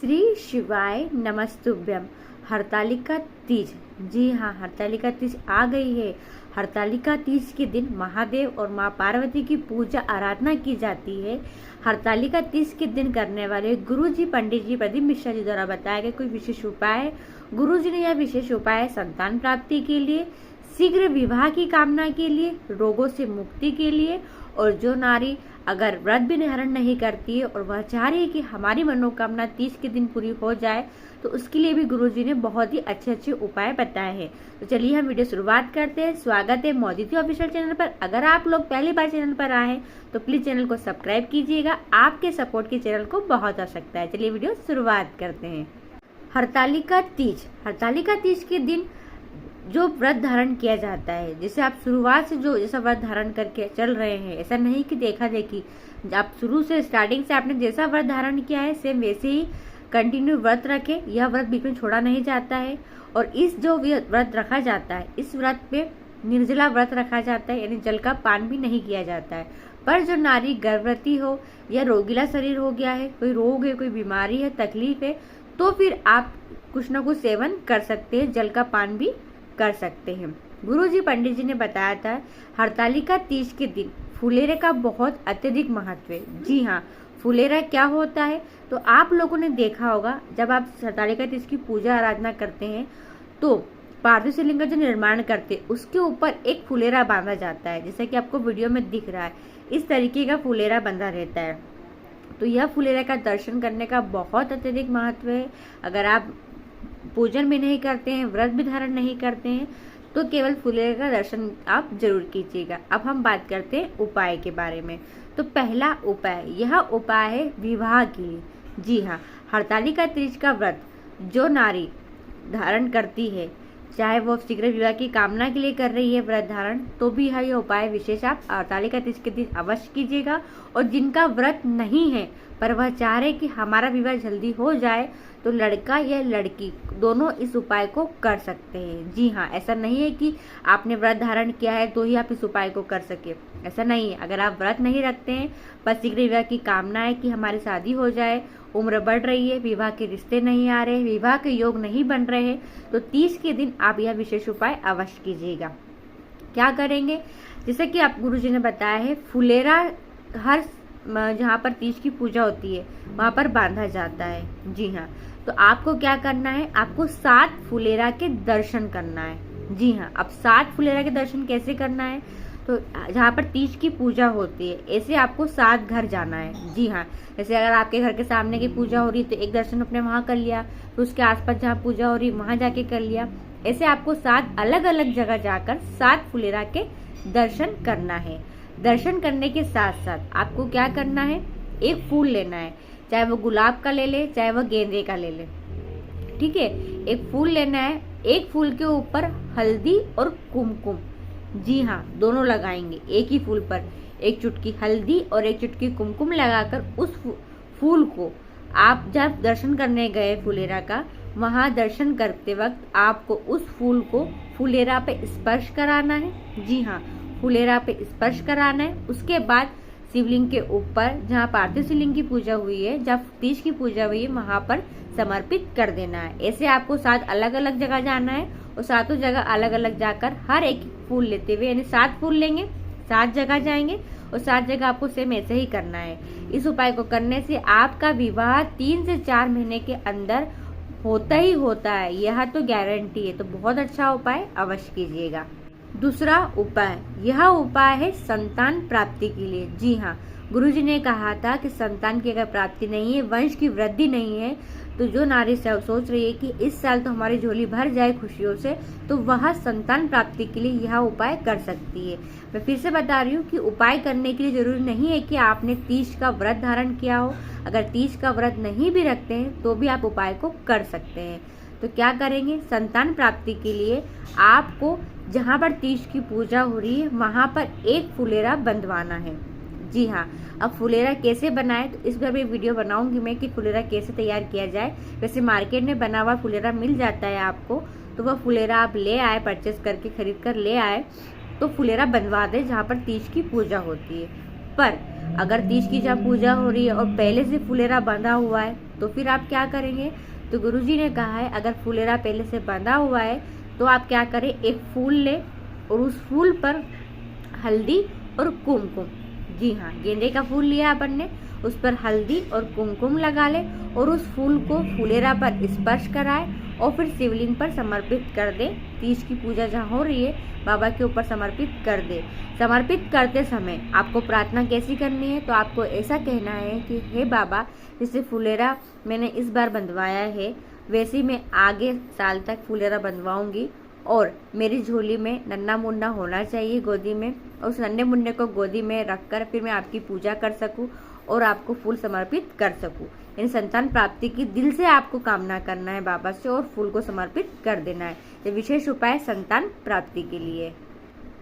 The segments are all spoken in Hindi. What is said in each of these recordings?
श्री शिवाय नमस्तुभ्यम। हरतालिका तीज, जी हाँ, हरतालिका तीज आ गई है। हरतालिका तीज के दिन महादेव और माँ पार्वती की पूजा आराधना की जाती है। हरतालिका तीज के दिन करने वाले गुरुजी पंडित जी प्रदीप मिश्रा जी द्वारा बताया गया कोई विशेष उपाय। गुरुजी ने यह विशेष उपाय संतान प्राप्ति के लिए, शीघ्र विवाह की कामना के लिए, रोगों से मुक्ति के लिए, और जो नारी अगर व्रत भी धारण नहीं करती है और वह चाह रही है कि हमारी मनोकामना तीज के दिन पूरी हो जाए, तो उसके लिए भी गुरुजी ने बहुत ही अच्छे उपाय बताए हैं। तो चलिए हम वीडियो शुरुआत करते हैं। स्वागत है मोदिती ऑफिशियल चैनल पर। अगर आप लोग पहली बार चैनल पर आए हैं तो प्लीज चैनल को सब्सक्राइब कीजिएगा। आपके सपोर्ट की चैनल को बहुत आवश्यकता है। चलिए वीडियो शुरुआत करते हैं। हरतालिका तीज, हरतालिका तीज के दिन जो व्रत धारण किया जाता है, जैसे आप शुरुआत से जो जैसा व्रत धारण करके चल रहे हैं, ऐसा नहीं कि देखा देखी, आप शुरू से स्टार्टिंग से आपने जैसा व्रत धारण किया है सेम वैसे ही कंटिन्यू व्रत रखें। यह व्रत बीच में छोड़ा नहीं जाता है। और इस जो व्रत रखा जाता है, इस व्रत पे निर्जला व्रत रखा जाता है, यानी जल का पान भी नहीं किया जाता है। पर जो नारी गर्भवती हो या रोगीला शरीर हो गया है, कोई रोग है, कोई बीमारी है, तकलीफ है, तो फिर आप कुछ न कुछ सेवन कर सकते हैं, जल का पान भी कर सकते हैं। गुरुजी पंडित जी ने बताया था हरतालिका तीज के दिन फुलेरे का बहुत अत्यधिक महत्व है। जी हाँ, फुलेरा क्या होता है तो आप लोगों ने देखा होगा, जब आप हरतालिका तीज की पूजा आराधना करते हैं तो पार्थिव शिवलिंग का जो निर्माण करते हैं उसके ऊपर एक फुलेरा बांधा जाता है, जैसा कि आपको वीडियो में दिख रहा है। इस तरीके का फुलेरा बंधा रहता है। तो यह फुलेरा का दर्शन करने का बहुत अत्यधिक महत्व है। अगर आप पूजन भी नहीं करते हैं, व्रत भी धारण नहीं करते हैं, तो केवल फुलेरे का दर्शन आप जरूर कीजिएगा। अब हम बात करते हैं उपाय के बारे में। तो पहला उपाय, यह उपाय है विवाह के लिए। जी हाँ, हरतालिका तीज का व्रत जो नारी धारण करती है, चाहे वो शीघ्र विवाह की कामना के लिए कर रही है व्रत धारण, तो भी यह उपाय विशेष आप हरतालिका तीज के दिन अवश्य कीजिएगा। और जिनका व्रत नहीं है पर वह चाह रहे कि हमारा विवाह जल्दी हो जाए, तो लड़का या लड़की दोनों इस उपाय को कर सकते हैं। जी हाँ, ऐसा नहीं है कि आपने व्रत धारण किया है तो ही आप इस उपाय को कर सके, ऐसा नहीं है। अगर आप व्रत नहीं रखते हैं, बस शीघ्र विवाह की कामना है कि हमारी शादी हो जाए, उम्र बढ़ रही है, विवाह के रिश्ते नहीं आ रहे, विवाह के योग नहीं बन रहे हैं, तो तीज के दिन आप यह विशेष उपाय अवश्य कीजिएगा। क्या करेंगे, जैसे कि आप गुरुजी ने बताया है, फुलेरा हर जहाँ पर तीज की पूजा होती है वहाँ पर बांधा जाता है। जी हाँ, तो आपको क्या करना है, आपको 7 फुलेरा के दर्शन करना है। जी हाँ, अब 7 फुलेरा के दर्शन कैसे करना है, तो जहाँ पर तीज की पूजा होती है ऐसे आपको 7 घर जाना है। जी हाँ, जैसे अगर आपके घर के सामने की पूजा हो रही है तो एक दर्शन अपने वहाँ कर लिया, तो उसके आसपास जहाँ पूजा हो रही है वहाँ जाके कर लिया। ऐसे आपको 7 अलग अलग जगह जाकर 7 फुलेरा के दर्शन करना है। दर्शन करने के साथ साथ आपको क्या करना है, एक फूल लेना है, चाहे वो गुलाब का ले ले, चाहे वो गेंदे का ले ले, ठीक है। एक फूल लेना है, एक फूल के ऊपर हल्दी और कुमकुम, जी हाँ, दोनों लगाएंगे। एक ही फूल पर एक चुटकी हल्दी और एक चुटकी कुमकुम लगाकर उस फूल को आप जब दर्शन करने गए फुलेरा का, वहां दर्शन करते वक्त आपको उस फूल को फुलेरा पे स्पर्श कराना है। जी हाँ, फुलेरा पे स्पर्श कराना है। उसके बाद शिवलिंग के ऊपर जहाँ पार्थिव शिवलिंग की पूजा हुई है, जहाँ तीज की पूजा हुई है, वहां पर समर्पित कर देना है। ऐसे आपको 7 अलग अलग जगह जाना है और 7 जगह अलग अलग जाकर हर एक फूल लेते हुए, यानी 7 फूल लेंगे, 7 जगह जाएंगे और 7 जगह आपको सेम ऐसे ही करना है। इस उपाय को करने से आपका विवाह 3 से 4 महीने के अंदर होता ही होता है, यह तो गारंटी है। तो बहुत अच्छा उपाय अवश्य कीजिएगा। दूसरा उपाय, यह उपाय है संतान प्राप्ति के लिए। जी हाँ, गुरुजी ने कहा था कि संतान की अगर प्राप्ति नहीं है, वंश की वृद्धि नहीं है, तो जो नारी सोच रही है कि इस साल तो हमारी झोली भर जाए खुशियों से, तो वह संतान प्राप्ति के लिए यह उपाय कर सकती है। मैं फिर से बता रही हूँ कि उपाय करने के लिए जरूरी नहीं है कि आपने तीज का व्रत धारण किया हो। अगर तीज का व्रत नहीं भी रखते हैं तो भी आप उपाय को कर सकते हैं। तो क्या करेंगे, संतान प्राप्ति के लिए आपको जहाँ पर तीज की पूजा हो रही है वहां पर एक फुलेरा बंधवाना है। जी हाँ, अब फुलेरा कैसे बनाए, तो इस बार भी वीडियो बनाऊंगी मैं कि फुलेरा कैसे तैयार किया जाए। वैसे मार्केट में बना हुआ फुलेरा मिल जाता है आपको, तो वह फुलेरा आप ले आए, परचेस करके खरीद कर ले आए, तो फुलेरा बंधवा दे जहाँ पर तीज की पूजा होती है। पर अगर तीज की जहाँ पूजा हो रही है और पहले से फुलेरा बंधा हुआ है तो फिर आप क्या करेंगे? तो गुरुजी ने कहा है अगर फुलेरा पहले से बंधा हुआ है तो आप क्या करें, एक फूल ले और उस फूल पर हल्दी और कुमकुम, जी हाँ, गेंदे का फूल लिया अपन ने, उस पर हल्दी और कुमकुम लगा ले और उस फूल को फुलेरा पर स्पर्श कराए और फिर शिवलिंग पर समर्पित कर दे। तीज की पूजा जहाँ हो रही है बाबा के ऊपर समर्पित कर दे। समर्पित करते समय आपको प्रार्थना कैसी करनी है? तो आपको ऐसा कहना है कि हे बाबा, जैसे फुलेरा मैंने इस बार बंधवाया है वैसे ही मैं आगे साल तक फुलेरा बंधवाऊंगी और मेरी झोली में नन्ना मुन्ना होना चाहिए गोदी में, और उस नन्हे मुन्ने को गोदी में रखकर फिर मैं आपकी पूजा कर सकूं और आपको फूल समर्पित कर सकूं। यानी संतान प्राप्ति की दिल से आपको कामना करना है बाबा से और फूल को समर्पित कर देना है। ये विशेष उपाय संतान प्राप्ति के लिए।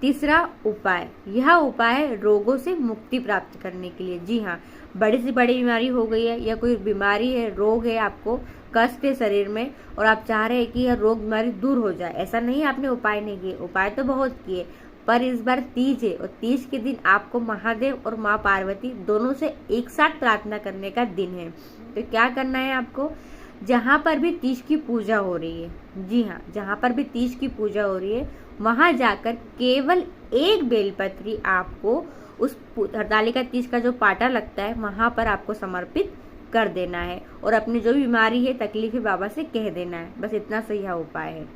तीसरा उपाय, यह उपाय है रोगों से मुक्ति प्राप्त करने के लिए। जी हाँ, बड़ी से बड़ी बीमारी हो गई है या कोई बीमारी है, रोग है, आपको कष्ट है शरीर में और आप चाह रहे हैं कि यह रोग बीमारी दूर हो जाए, ऐसा नहीं आपने उपाय नहीं किए, उपाय तो बहुत किए, पर इस बार तीज है और तीज के दिन आपको महादेव और माँ पार्वती दोनों से एक साथ प्रार्थना करने का दिन है। तो क्या करना है आपको? जहाँ पर भी तीज की पूजा हो रही है, जी हाँ, जहाँ पर भी तीज की पूजा हो रही है वहां जाकर केवल एक बेलपत्री आपको उस हरतालिका तीज का जो पाटा लगता है वहां पर आपको समर्पित कर देना है और अपनी जो भी बीमारी है, तकलीफ है, बाबा से कह देना है। बस इतना सा यह उपाय है।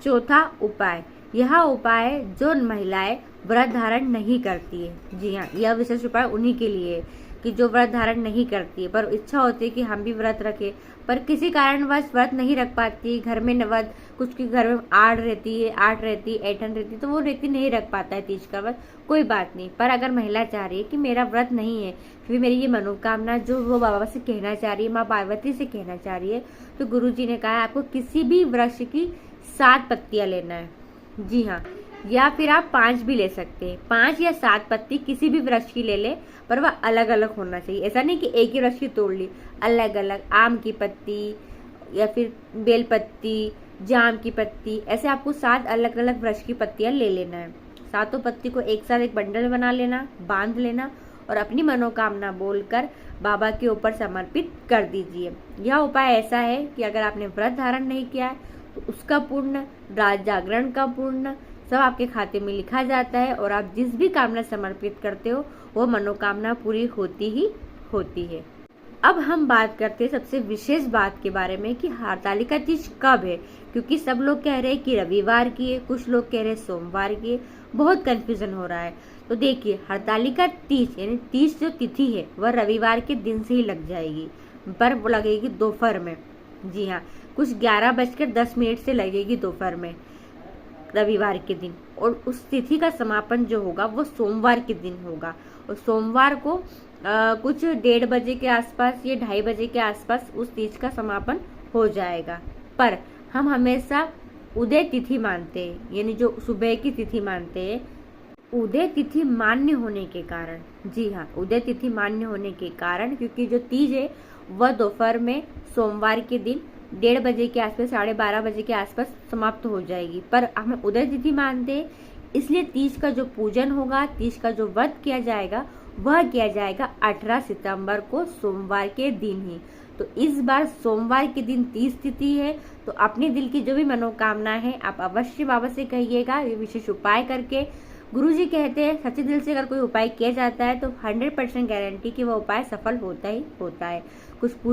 चौथा उपाय, यह उपाय जो महिलाएं व्रत धारण नहीं करती है, जी हाँ, यह विशेष उपाय उन्हीं के लिए है कि जो व्रत धारण नहीं करती है पर इच्छा होती है कि हम भी व्रत रखें, पर किसी कारणवश व्रत नहीं रख पाती, घर में नवद, कुछ के घर में आठ रहती है, ऐठन रहती है, तो वो व्यक्ति नहीं रख पाता है तीज का व्रत, कोई बात नहीं। पर अगर महिला चाह रही है कि मेरा व्रत नहीं है, फिर मेरी ये मनोकामना जो वो बाबा से कहना चाह रही है, माँ पार्वती से कहना चाह रही है, तो गुरुजी ने कहा है आपको किसी भी वृक्ष की 7 पत्तियां लेना है, जी हाँ, या फिर आप 5 भी ले सकते हैं, 5 या 7 पत्ती किसी भी वृक्ष की ले ले, पर वह अलग अलग होना चाहिए। ऐसा नहीं कि एक ही वृक्ष की तोड़ ली, अलग अलग, आम की पत्ती या फिर बेल पत्ती, जाम की पत्ती, ऐसे आपको 7 अलग अलग वृक्ष की पत्तियां ले लेना है। 7 पत्ती को एक साथ एक बंडल बना लेना, बांध लेना और अपनी मनोकामना बोलकर बाबा के ऊपर समर्पित कर दीजिए। यह उपाय ऐसा है कि अगर आपने व्रत धारण नहीं किया है तो उसका पुण्य, रात जागरण का पुण्य सब आपके खाते में लिखा जाता है और आप जिस भी कामना समर्पित करते हो वो मनोकामना पूरी होती ही होती है। अब हम बात करते हैं सबसे विशेष बात के बारे में कि हरतालिका तीज कब है, क्योंकि सब लोग कह रहे हैं कि रविवार की है, कुछ लोग कह रहे हैं सोमवार की है, बहुत कंफ्यूजन हो रहा है। तो देखिए, हरतालिका तीज यानी तीज जो तिथि है वह रविवार के दिन से ही लग जाएगी, पर वो लगेगी दोपहर में, जी हाँ, कुछ 11:10 से लगेगी दोपहर में रविवार के दिन, और उस तिथि का समापन जो होगा वो सोमवार के दिन होगा और सोमवार को कुछ 1:30 बजे के आसपास या 2:30 बजे के आसपास उस तीज का समापन हो जाएगा। पर हम हमेशा उदय तिथि मानते हैं, यानी जो सुबह की तिथि मानते हैं। उदय तिथि मान्य होने के कारण, जी हाँ, उदय तिथि मान्य होने के कारण, क्योंकि जो तीज है वह दोपहर में सोमवार के दिन 1:30 बजे के आसपास, 12:30 बजे के आसपास समाप्त हो जाएगी, पर हम उदय तिथि मानते हैं, इसलिए तीज का जो पूजन होगा, तीज का जो व्रत किया जाएगा वह किया जाएगा 18 सितंबर को सोमवार के दिन ही। तो इस बार सोमवार के दिन तीज तिथि है, तो अपने दिल की जो भी मनोकामना है आप अवश्य बाबा से कहिएगा, ये विशेष उपाय करके। गुरुजी कहते हैं सच्चे दिल से अगर कोई उपाय किया जाता है तो 100% गारंटी कि वह उपाय सफल होता ही होता है। कुछ